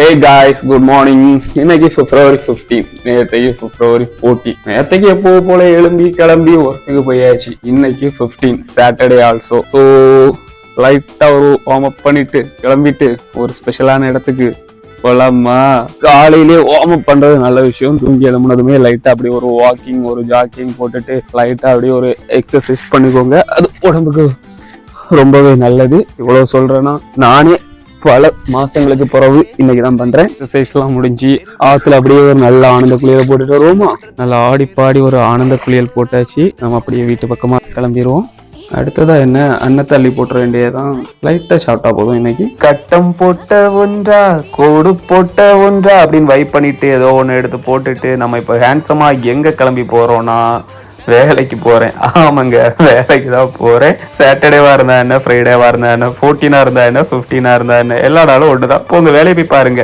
Hey guys, good morning. இன்னைக்கு February 15, நேற்றைக்கு February 14. நேற்றைக்கு எப்போ போல எழும்பி கிளம்பி ஒர்க்குக்கு போயாச்சு. இன்னைக்கு 15 சாட்டர்டே ஆல்சோ. ஸோ லைட்டா ஒரு வார்ம் அப் பண்ணிட்டு கிளம்பிட்டு ஒரு ஸ்பெஷலான இடத்துக்கு போலாமா. காலையிலேயே வார்ம் அப் பண்றது நல்ல விஷயம். தூங்கி எழுமுனதுமே லைட்டா அப்படி ஒரு வாக்கிங் ஒரு ஜாக்கிங் போட்டுட்டு லைட்டா அப்படியே ஒரு எக்ஸசைஸ் பண்ணிக்கோங்க. அது உடம்புக்கு ரொம்பவே நல்லது. இவ்வளவு சொல்றேன்னா நானே பல மாசங்களுக்கு பிறகு இன்னைக்குதான் பண்றேன். எக்ஸசைஸ் எல்லாம் முடிஞ்சு ஆத்துல அப்படியே ஒரு நல்ல ஆனந்த குளியல் போட்டுட்டு வருவோமா. நல்லா ஆடி பாடி ஒரு ஆனந்த குளியல் போட்டாச்சு. நம்ம அப்படியே வீட்டு பக்கமா கிளம்பிடுவோம். அடுத்ததா என்ன, அன்னத்தை அள்ளி போட்டுற வேண்டியதான். லைட்டா சாப்பிட்டா போதும். இன்னைக்கு கட்டம் போட்ட ஒன்றா கோடு போட்ட ஒன்றா அப்படின்னு வைப் பண்ணிட்டு ஏதோ ஒன்று எடுத்து போட்டுட்டு நம்ம இப்போ ஹேண்ட்ஸமா எங்க கிளம்பி போறோம்னா வேலைக்கு போறேன். ஆமாங்க, வேலைக்கு தான் போறேன். சாட்டர்டேவா இருந்தா என்ன, ஃப்ரைடேவா இருந்தா என்ன, 14 இருந்தா என்ன, 15 இருந்தா என்ன, எல்லா நாளும் ஒண்ணுதான். போங்க வேலையை போய் பாருங்க.